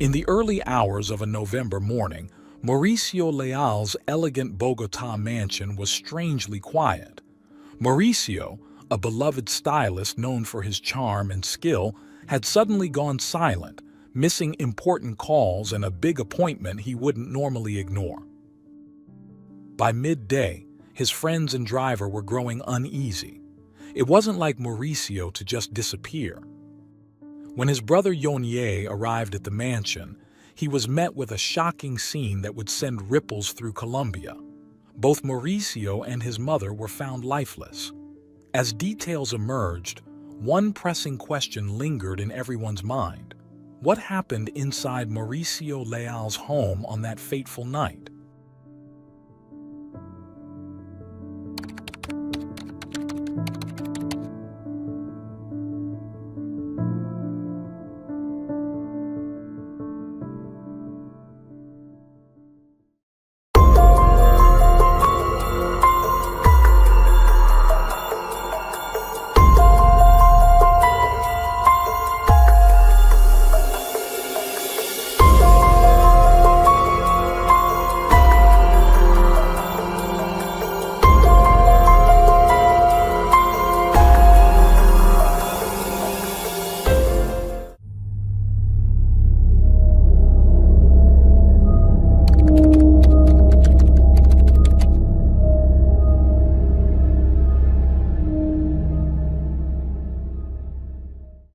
In the early hours of a November morning, Mauricio Leal's elegant Bogotá mansion was strangely quiet. Mauricio, a beloved stylist known for his charm and skill, had suddenly gone silent, missing important calls and a big appointment he wouldn't normally ignore. By midday, his friends and driver were growing uneasy. It wasn't like Mauricio to just disappear. When his brother Yonier arrived at the mansion, he was met with a shocking scene that would send ripples through Colombia. Both Mauricio and his mother were found lifeless. As details emerged, one pressing question lingered in everyone's mind. What happened inside Mauricio Leal's home on that fateful night?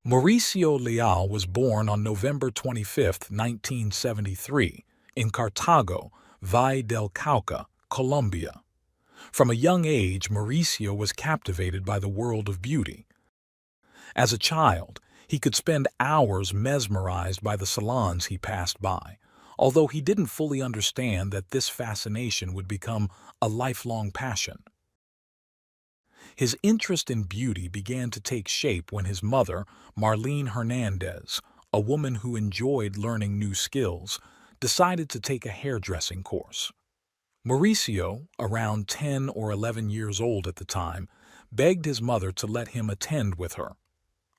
Mauricio Leal was born on November 25, 1973, in Cartago, Valle del Cauca, Colombia. From a young age, Mauricio was captivated by the world of beauty. As a child, he could spend hours mesmerized by the salons he passed by, although he didn't fully understand that this fascination would become a lifelong passion. His interest in beauty began to take shape when his mother, Marlene Hernandez, a woman who enjoyed learning new skills, decided to take a hairdressing course. Mauricio, around 10 or 11 years old at the time, begged his mother to let him attend with her.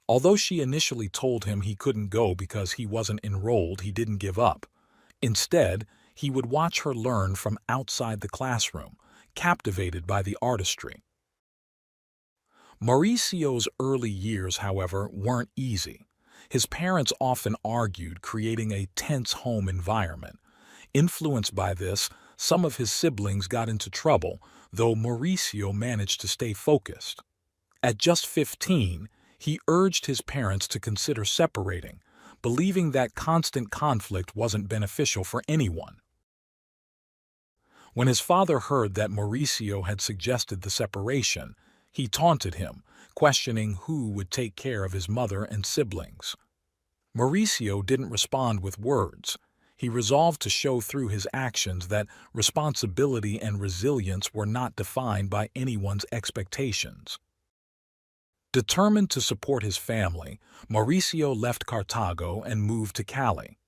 Although she initially told him he couldn't go because he wasn't enrolled, he didn't give up. Instead, he would watch her learn from outside the classroom, captivated by the artistry. Mauricio's early years, however, weren't easy. His parents often argued, creating a tense home environment. Influenced by this, some of his siblings got into trouble, though Mauricio managed to stay focused. At just 15, he urged his parents to consider separating, believing that constant conflict wasn't beneficial for anyone. When his father heard that Mauricio had suggested the separation, he taunted him, questioning who would take care of his mother and siblings. Mauricio didn't respond with words. He resolved to show through his actions that responsibility and resilience were not defined by anyone's expectations. Determined to support his family, Mauricio left Cartago and moved to Cali.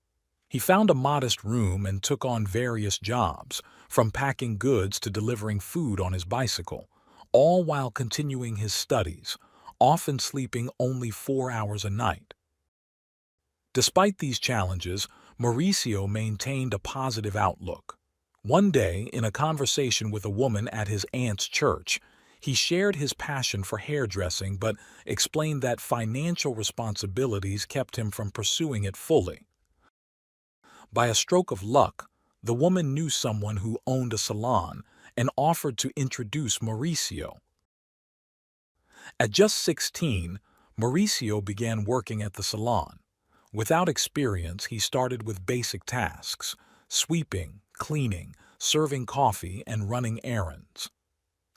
He found a modest room and took on various jobs, from packing goods to delivering food on his bicycle, all while continuing his studies, often sleeping only 4 hours a night. Despite these challenges, Mauricio maintained a positive outlook. One day, in a conversation with a woman at his aunt's church, he shared his passion for hairdressing but explained that financial responsibilities kept him from pursuing it fully. By a stroke of luck, the woman knew someone who owned a salon and offered to introduce Mauricio. At just 16, Mauricio began working at the salon. Without experience, he started with basic tasks: sweeping, cleaning, serving coffee, and running errands.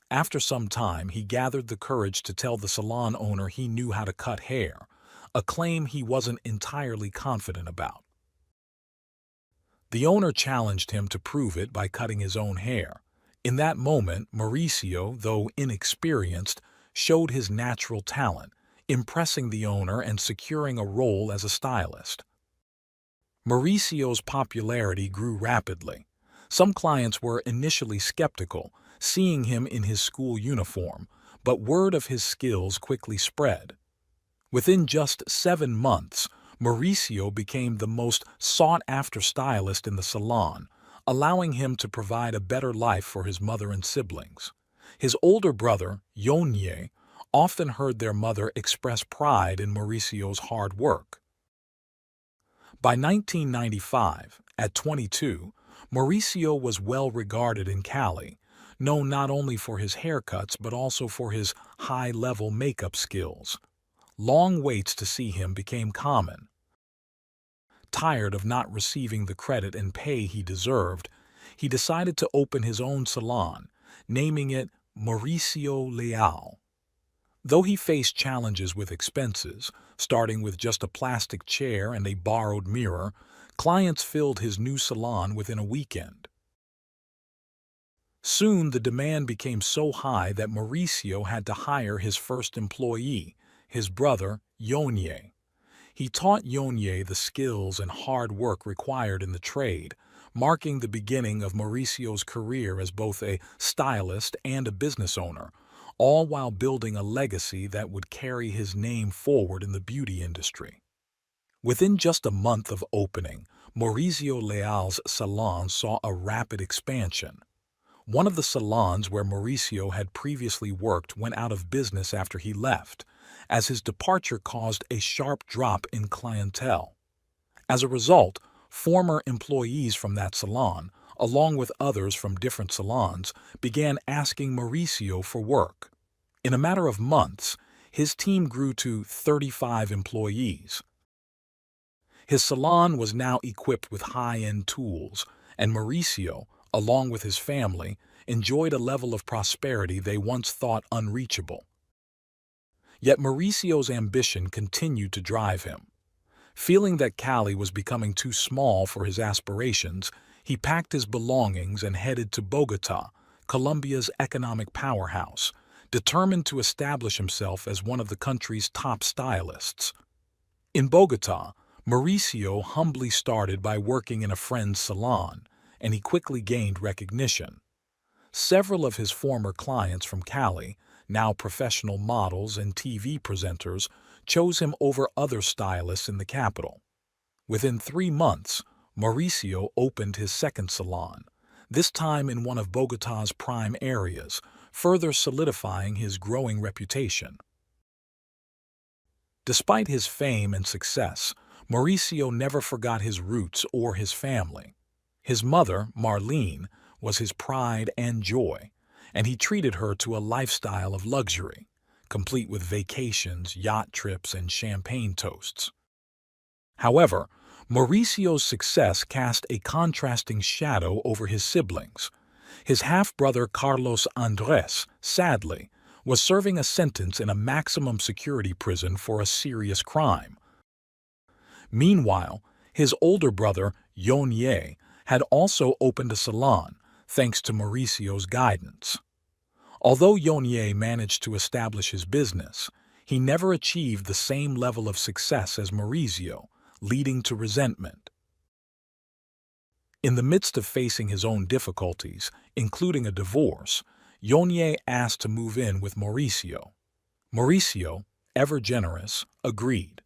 After some time, he gathered the courage to tell the salon owner he knew how to cut hair, a claim he wasn't entirely confident about. The owner challenged him to prove it by cutting his own hair. In that moment, Mauricio, though inexperienced, showed his natural talent, impressing the owner and securing a role as a stylist. Mauricio's popularity grew rapidly. Some clients were initially skeptical, seeing him in his school uniform, but word of his skills quickly spread. Within just 7 months, Mauricio became the most sought-after stylist in the salon, allowing him to provide a better life for his mother and siblings. His older brother, Yonye, often heard their mother express pride in Mauricio's hard work. By 1995, at 22, Mauricio was well regarded in Cali, known not only for his haircuts but also for his high-level makeup skills. Long waits to see him became common. Tired of not receiving the credit and pay he deserved, he decided to open his own salon, naming it Mauricio Leal. Though he faced challenges with expenses, starting with just a plastic chair and a borrowed mirror, clients filled his new salon within a weekend. Soon the demand became so high that Mauricio had to hire his first employee, his brother, Yonye. He taught Yonye the skills and hard work required in the trade, marking the beginning of Mauricio's career as both a stylist and a business owner, all while building a legacy that would carry his name forward in the beauty industry. Within just a month of opening, Mauricio Leal's salon saw a rapid expansion. One of the salons where Mauricio had previously worked went out of business after he left, as his departure caused a sharp drop in clientele. As a result, former employees from that salon, along with others from different salons, began asking Mauricio for work. In a matter of months, his team grew to 35 employees. His salon was now equipped with high-end tools, and Mauricio, along with his family, enjoyed a level of prosperity they once thought unreachable. Yet Mauricio's ambition continued to drive him. Feeling that Cali was becoming too small for his aspirations, he packed his belongings and headed to Bogotá, Colombia's economic powerhouse, determined to establish himself as one of the country's top stylists. In Bogotá, Mauricio humbly started by working in a friend's salon, and he quickly gained recognition. Several of his former clients from Cali, now professional models and TV presenters, chose him over other stylists in the capital. Within 3 months, Mauricio opened his second salon, this time in one of Bogotá's prime areas, further solidifying his growing reputation. Despite his fame and success, Mauricio never forgot his roots or his family. His mother, Marlene, was his pride and joy, and he treated her to a lifestyle of luxury, complete with vacations, yacht trips, and champagne toasts. However, Mauricio's success cast a contrasting shadow over his siblings. His half-brother Carlos Andrés, sadly, was serving a sentence in a maximum security prison for a serious crime. Meanwhile, his older brother, Yonye, had also opened a salon, thanks to Mauricio's guidance. Although Yonye managed to establish his business, he never achieved the same level of success as Mauricio, leading to resentment. In the midst of facing his own difficulties, including a divorce, Yonye asked to move in with Mauricio. Mauricio, ever generous, agreed.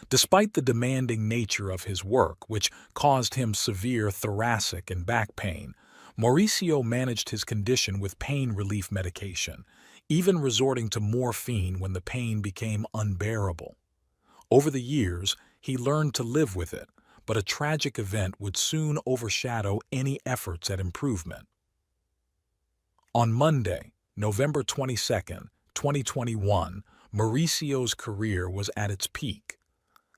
Despite the demanding nature of his work, which caused him severe thoracic and back pain, Mauricio managed his condition with pain relief medication, even resorting to morphine when the pain became unbearable. Over the years, he learned to live with it, but a tragic event would soon overshadow any efforts at improvement. On Monday, November 22, 2021, Mauricio's career was at its peak.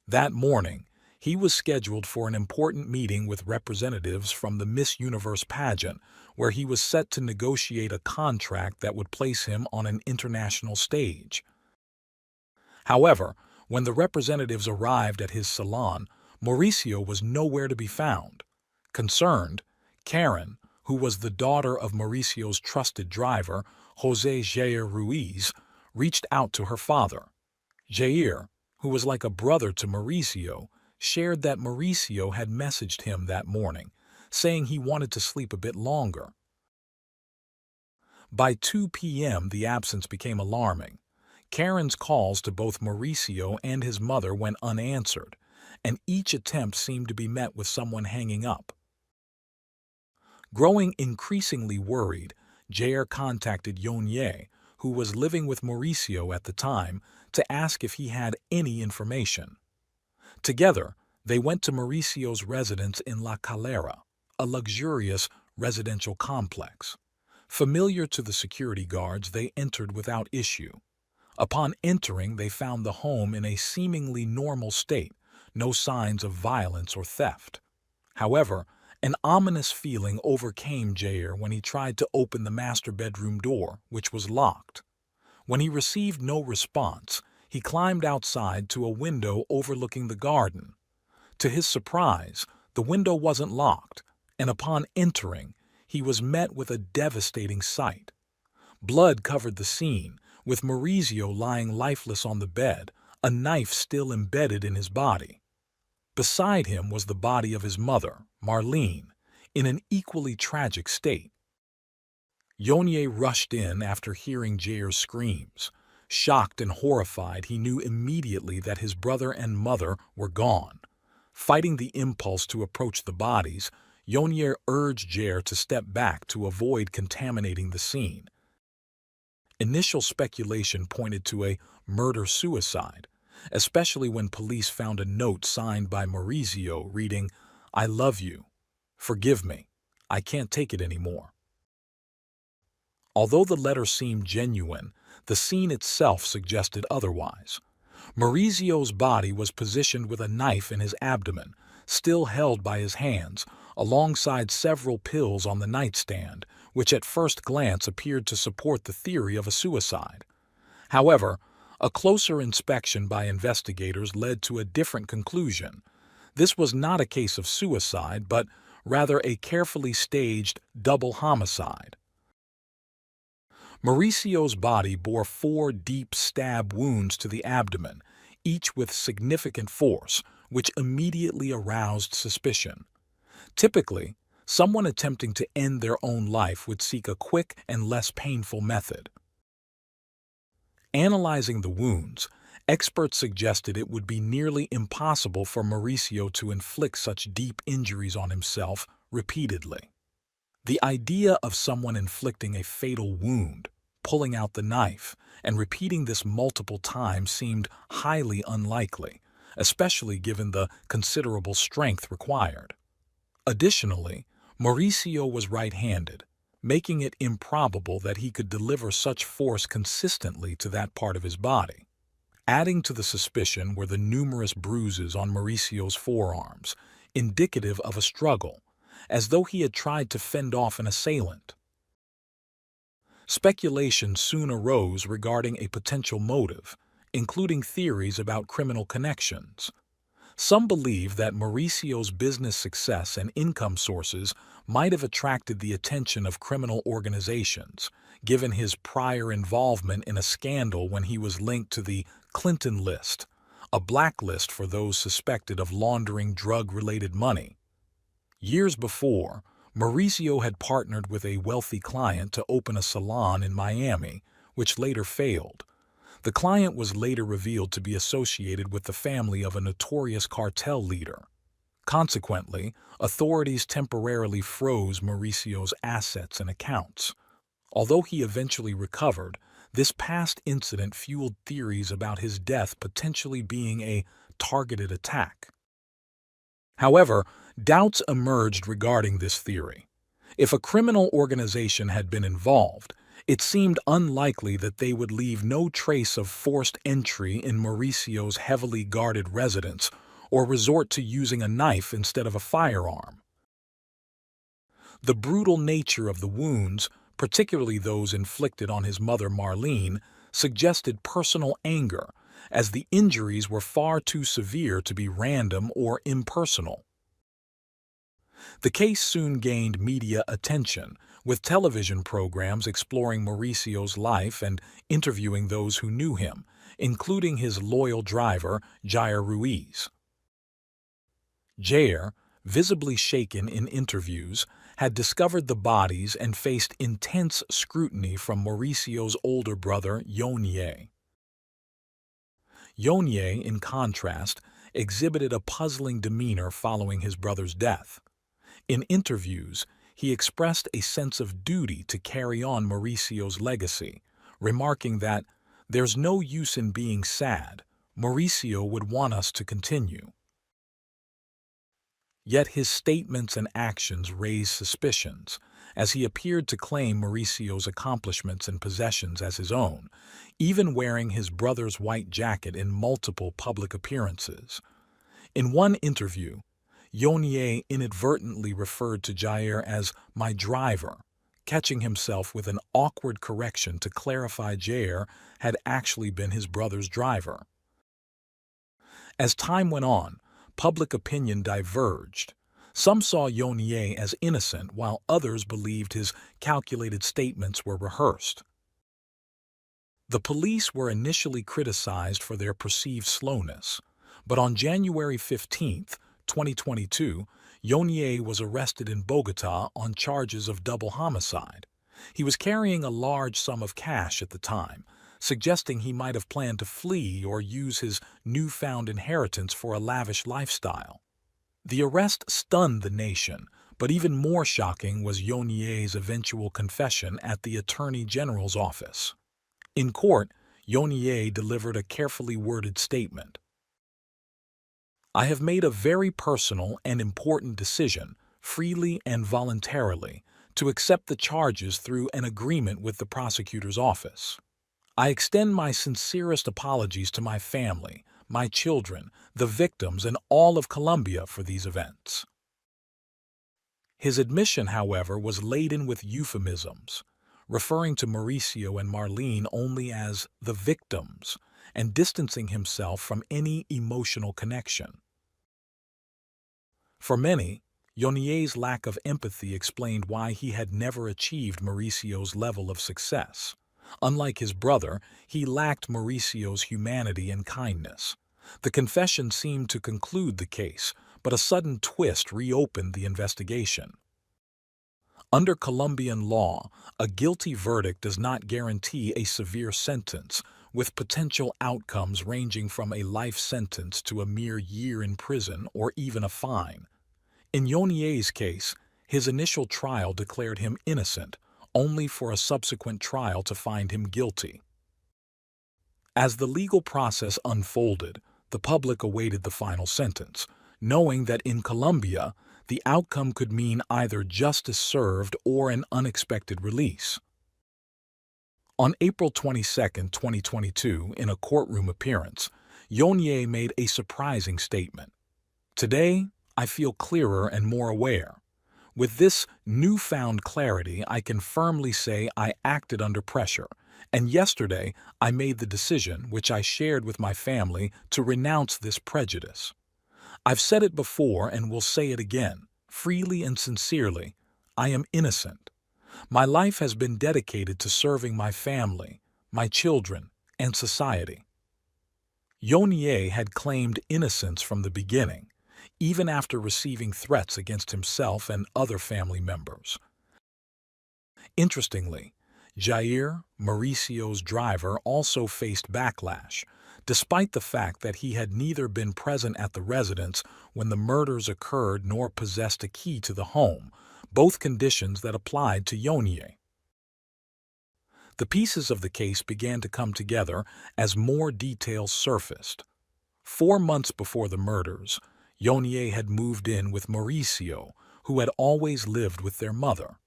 That morning, he was scheduled for an important meeting with representatives from the Miss Universe pageant, where he was set to negotiate a contract that would place him on an international stage. However, when the representatives arrived at his salon, Mauricio was nowhere to be found. Concerned, Karen, who was the daughter of Mauricio's trusted driver, José Jair Ruiz, reached out to her father. Jair, who was like a brother to Mauricio, shared that Mauricio had messaged him that morning, saying he wanted to sleep a bit longer. By 2 p.m., the absence became alarming. Karen's calls to both Mauricio and his mother went unanswered, and each attempt seemed to be met with someone hanging up. Growing increasingly worried, Jair contacted Yonye, who was living with Mauricio at the time, to ask if he had any information. Together, they went to Mauricio's residence in La Calera, a luxurious residential complex. Familiar to the security guards, they entered without issue. Upon entering, they found the home in a seemingly normal state, no signs of violence or theft. However, an ominous feeling overcame Jair when he tried to open the master bedroom door, which was locked. When he received no response, he climbed outside to a window overlooking the garden. To his surprise, the window wasn't locked, and upon entering, he was met with a devastating sight. Blood covered the scene, with Mauricio lying lifeless on the bed, a knife still embedded in his body. Beside him was the body of his mother, Marlene, in an equally tragic state. Yonye rushed in after hearing Jair's screams. Shocked and horrified, he knew immediately that his brother and mother were gone. Fighting the impulse to approach the bodies, Yonye urged Jair to step back to avoid contaminating the scene. Initial speculation pointed to a murder-suicide, especially when police found a note signed by Mauricio reading, "I love you. Forgive me. I can't take it anymore." Although the letter seemed genuine, the scene itself suggested otherwise. Mauricio's body was positioned with a knife in his abdomen, still held by his hands, alongside several pills on the nightstand, which at first glance appeared to support the theory of a suicide. However, a closer inspection by investigators led to a different conclusion. This was not a case of suicide, but rather a carefully staged double homicide. Mauricio's body bore 4 deep stab wounds to the abdomen, each with significant force, which immediately aroused suspicion. Typically, someone attempting to end their own life would seek a quick and less painful method. Analyzing the wounds, experts suggested it would be nearly impossible for Mauricio to inflict such deep injuries on himself repeatedly. The idea of someone inflicting a fatal wound, pulling out the knife, and repeating this multiple times seemed highly unlikely, especially given the considerable strength required. Additionally, Mauricio was right-handed, making it improbable that he could deliver such force consistently to that part of his body. Adding to the suspicion were the numerous bruises on Mauricio's forearms, indicative of a struggle, as though he had tried to fend off an assailant. Speculation soon arose regarding a potential motive, including theories about criminal connections. Some believe that Mauricio's business success and income sources might have attracted the attention of criminal organizations, given his prior involvement in a scandal when he was linked to the Clinton List, a blacklist for those suspected of laundering drug-related money. Years before, Mauricio had partnered with a wealthy client to open a salon in Miami, which later failed. The client was later revealed to be associated with the family of a notorious cartel leader. Consequently, authorities temporarily froze Mauricio's assets and accounts. Although he eventually recovered, this past incident fueled theories about his death potentially being a targeted attack. However, doubts emerged regarding this theory. If a criminal organization had been involved, it seemed unlikely that they would leave no trace of forced entry in Mauricio's heavily guarded residence or resort to using a knife instead of a firearm. The brutal nature of the wounds, particularly those inflicted on his mother Marlene, suggested personal anger, as the injuries were far too severe to be random or impersonal. The case soon gained media attention, with television programs exploring Mauricio's life and interviewing those who knew him, including his loyal driver, Jair Ruiz. Jair, visibly shaken in interviews, had discovered the bodies and faced intense scrutiny from Mauricio's older brother, Yonye. Yonye, in contrast, exhibited a puzzling demeanor following his brother's death. In interviews, he expressed a sense of duty to carry on Mauricio's legacy, remarking that, "There's no use in being sad. Mauricio would want us to continue." Yet his statements and actions raised suspicions, as he appeared to claim Mauricio's accomplishments and possessions as his own, even wearing his brother's white jacket in multiple public appearances. In one interview, Yonye inadvertently referred to Jair as "my driver," catching himself with an awkward correction to clarify Jair had actually been his brother's driver. As time went on, public opinion diverged. Some saw Yonye as innocent, while others believed his calculated statements were rehearsed. The police were initially criticized for their perceived slowness, but on January 15, 2022, Yonye was arrested in Bogotá on charges of double homicide. He was carrying a large sum of cash at the time, suggesting he might have planned to flee or use his newfound inheritance for a lavish lifestyle. The arrest stunned the nation, but even more shocking was Yonye's eventual confession at the Attorney General's office. In court, Yonye delivered a carefully worded statement. "I have made a very personal and important decision, freely and voluntarily, to accept the charges through an agreement with the prosecutor's office. I extend my sincerest apologies to my family, my children, the victims, and all of Colombia for these events." His admission, however, was laden with euphemisms, referring to Mauricio and Marlene only as the victims and distancing himself from any emotional connection. For many, Yonye's lack of empathy explained why he had never achieved Mauricio's level of success. Unlike his brother, he lacked Mauricio's humanity and kindness. The confession seemed to conclude the case, but a sudden twist reopened the investigation. Under Colombian law, a guilty verdict does not guarantee a severe sentence, with potential outcomes ranging from a life sentence to a mere year in prison or even a fine. In Yonye's case, his initial trial declared him innocent, only for a subsequent trial to find him guilty. As the legal process unfolded, the public awaited the final sentence, knowing that in Colombia, the outcome could mean either justice served or an unexpected release. On April 22, 2022, in a courtroom appearance, Yonye made a surprising statement. "Today, I feel clearer and more aware. With this newfound clarity, I can firmly say I acted under pressure, and yesterday I made the decision, which I shared with my family, to renounce this prejudice. I've said it before and will say it again, freely and sincerely, I am innocent. My life has been dedicated to serving my family, my children, and society." Yonye had claimed innocence from the beginning, even after receiving threats against himself and other family members. Interestingly, Jair, Mauricio's driver, also faced backlash, despite the fact that he had neither been present at the residence when the murders occurred nor possessed a key to the home, both conditions that applied to Yonye. The pieces of the case began to come together as more details surfaced. 4 months before the murders, Yonye had moved in with Mauricio, who had always lived with their mother.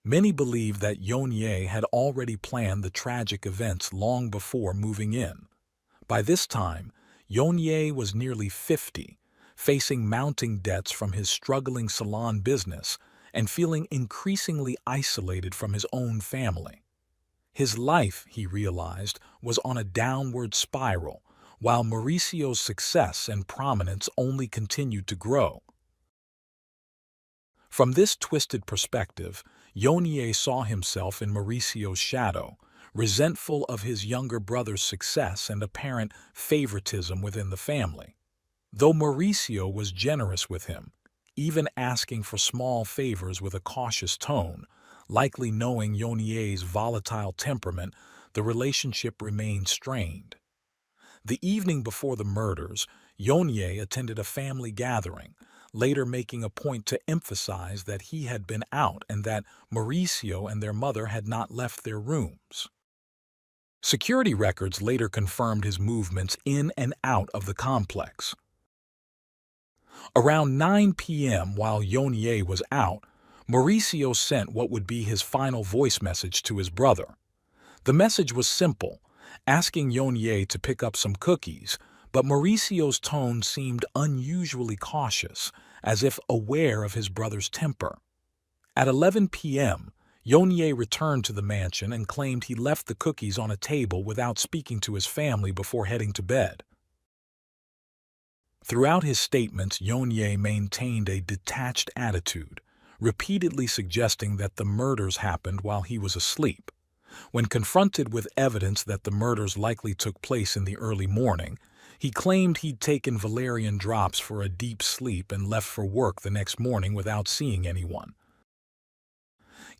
Many believe that Yonye had already planned the tragic events long before moving in. By this time, Yonye was nearly 50, facing mounting debts from his struggling salon business and feeling increasingly isolated from his own family. His life, he realized, was on a downward spiral, while Mauricio's success and prominence only continued to grow. From this twisted perspective, Yonye saw himself in Mauricio's shadow, resentful of his younger brother's success and apparent favoritism within the family. Though Mauricio was generous with him, even asking for small favors with a cautious tone, likely knowing Yonye's volatile temperament, the relationship remained strained. The evening before the murders, Yonye attended a family gathering, later making a point to emphasize that he had been out and that Mauricio and their mother had not left their rooms. Security records later confirmed his movements in and out of the complex. Around 9 p.m. while Yonye was out, Mauricio sent what would be his final voice message to his brother. The message was simple, asking Yonye to pick up some cookies, but Mauricio's tone seemed unusually cautious, as if aware of his brother's temper. At 11 p.m., Yonye returned to the mansion and claimed he left the cookies on a table without speaking to his family before heading to bed. Throughout his statements, Yonye maintained a detached attitude, repeatedly suggesting that the murders happened while he was asleep. When confronted with evidence that the murders likely took place in the early morning, he claimed he'd taken valerian drops for a deep sleep and left for work the next morning without seeing anyone.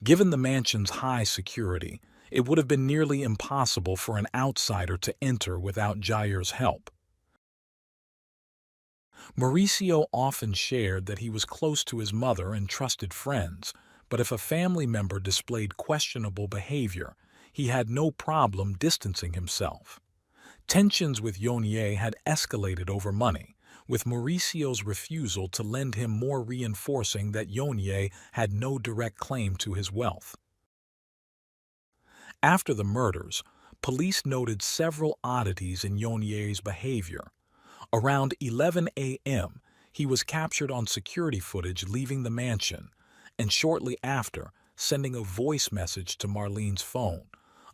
Given the mansion's high security, it would have been nearly impossible for an outsider to enter without Jair's help. Mauricio often shared that he was close to his mother and trusted friends, but if a family member displayed questionable behavior, he had no problem distancing himself. Tensions with Yonye had escalated over money, with Mauricio's refusal to lend him more reinforcing that Yonye had no direct claim to his wealth. After the murders, police noted several oddities in Yonye's behavior. Around 11 a.m., he was captured on security footage leaving the mansion, and shortly after, sending a voice message to Marlene's phone,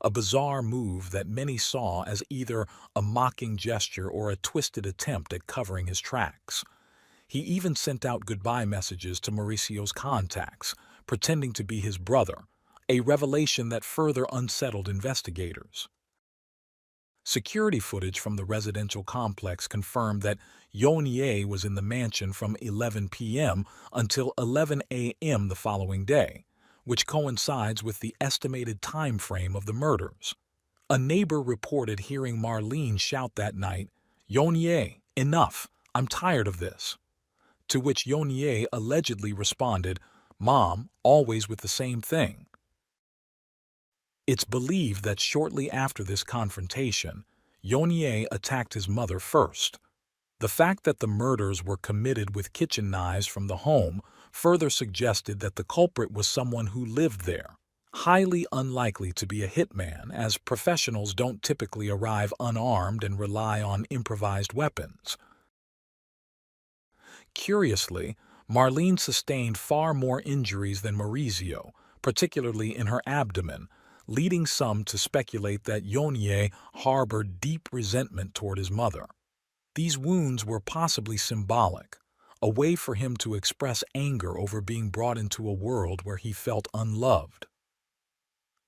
a bizarre move that many saw as either a mocking gesture or a twisted attempt at covering his tracks. He even sent out goodbye messages to Mauricio's contacts, pretending to be his brother, a revelation that further unsettled investigators. Security footage from the residential complex confirmed that Yonye was in the mansion from 11 p.m. until 11 a.m. the following day, which coincides with the estimated time frame of the murders. A neighbor reported hearing Marlene shout that night, "Yonye, enough, I'm tired of this." To which Yonye allegedly responded, "Mom, always with the same thing." It's believed that shortly after this confrontation, Yonye attacked his mother first. The fact that the murders were committed with kitchen knives from the home further suggested that the culprit was someone who lived there, highly unlikely to be a hitman, as professionals don't typically arrive unarmed and rely on improvised weapons. Curiously, Marlene sustained far more injuries than Mauricio, particularly in her abdomen, leading some to speculate that Yonye harbored deep resentment toward his mother. These wounds were possibly symbolic, a way for him to express anger over being brought into a world where he felt unloved.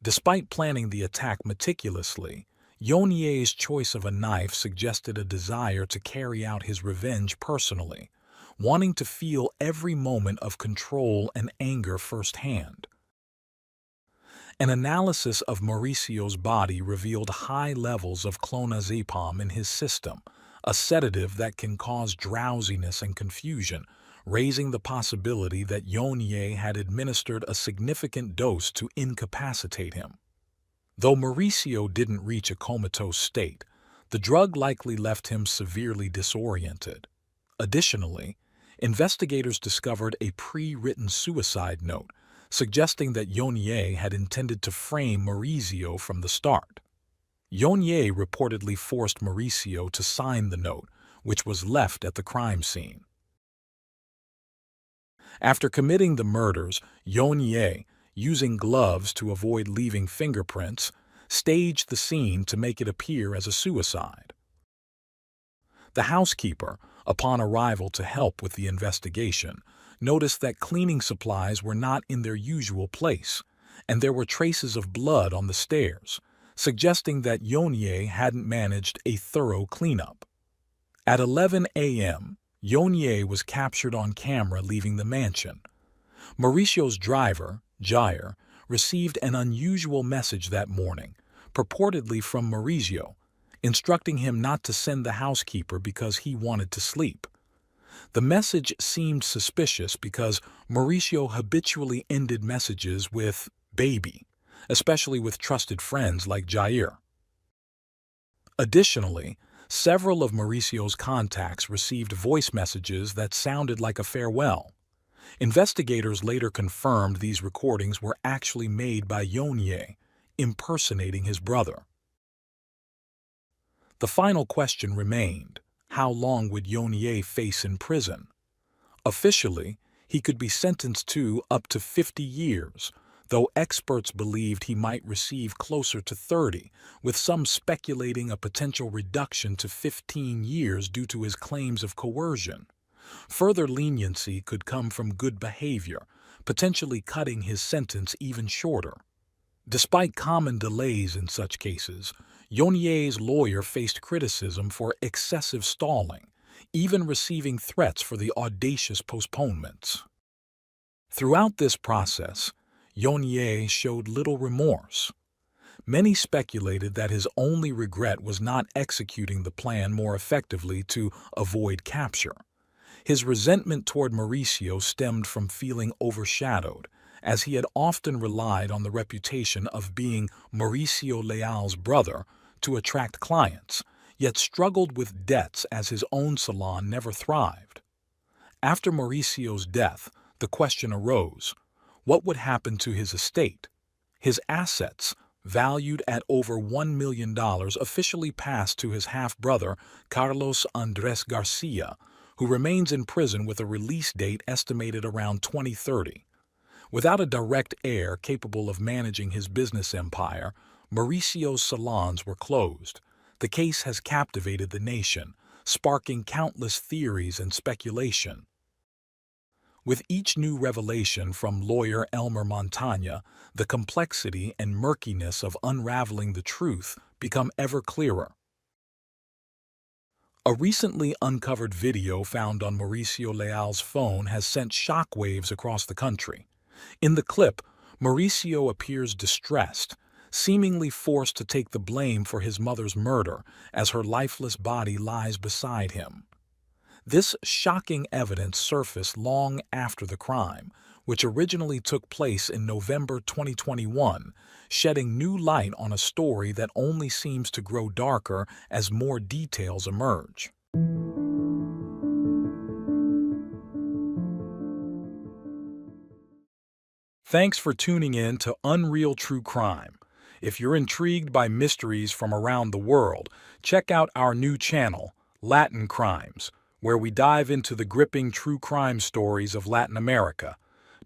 Despite planning the attack meticulously, Yonye's choice of a knife suggested a desire to carry out his revenge personally, wanting to feel every moment of control and anger firsthand. An analysis of Mauricio's body revealed high levels of clonazepam in his system, a sedative that can cause drowsiness and confusion, raising the possibility that Yonye had administered a significant dose to incapacitate him. Though Mauricio didn't reach a comatose state, the drug likely left him severely disoriented. Additionally, investigators discovered a pre-written suicide note, suggesting that Yonye had intended to frame Mauricio from the start. Yonye reportedly forced Mauricio to sign the note, which was left at the crime scene. After committing the murders, Yonye, using gloves to avoid leaving fingerprints, staged the scene to make it appear as a suicide. The housekeeper, upon arrival to help with the investigation, noticed that cleaning supplies were not in their usual place, and there were traces of blood on the stairs, suggesting that Yonye hadn't managed a thorough cleanup. At 11 a.m., Yonye was captured on camera leaving the mansion. Mauricio's driver, Jair, received an unusual message that morning, purportedly from Mauricio, instructing him not to send the housekeeper because he wanted to sleep. The message seemed suspicious because Mauricio habitually ended messages with "baby," especially with trusted friends like Jair. Additionally, several of Mauricio's contacts received voice messages that sounded like a farewell. Investigators later confirmed these recordings were actually made by Yonier, impersonating his brother. The final question remained: how long would Yonier face in prison? Officially, he could be sentenced to up to 50 years, though experts believed he might receive closer to 30, with some speculating a potential reduction to 15 years due to his claims of coercion. Further leniency could come from good behavior, potentially cutting his sentence even shorter. Despite common delays in such cases, Yonier's lawyer faced criticism for excessive stalling, even receiving threats for the audacious postponements. Throughout this process, Yonier showed little remorse. Many speculated that his only regret was not executing the plan more effectively to avoid capture. His resentment toward Mauricio stemmed from feeling overshadowed, as he had often relied on the reputation of being Mauricio Leal's brother to attract clients, yet struggled with debts as his own salon never thrived. After Mauricio's death, the question arose: what would happen to his estate? His assets, valued at over $1 million, officially passed to his half-brother, Carlos Andrés Garcia, who remains in prison with a release date estimated around 2030. Without a direct heir capable of managing his business empire, Mauricio's salons were closed. The case has captivated the nation, sparking countless theories and speculation. With each new revelation from lawyer Elmer Montaña, the complexity and murkiness of unraveling the truth become ever clearer. A recently uncovered video found on Mauricio Leal's phone has sent shockwaves across the country. In the clip, Mauricio appears distressed, seemingly forced to take the blame for his mother's murder as her lifeless body lies beside him. This shocking evidence surfaced long after the crime, which originally took place in November 2021, shedding new light on a story that only seems to grow darker as more details emerge. Thanks for tuning in to Unreal True Crime. If you're intrigued by mysteries from around the world, check out our new channel, Latin Crimes, where we dive into the gripping true crime stories of Latin America.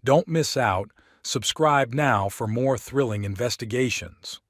Don't miss out. Subscribe now for more thrilling investigations.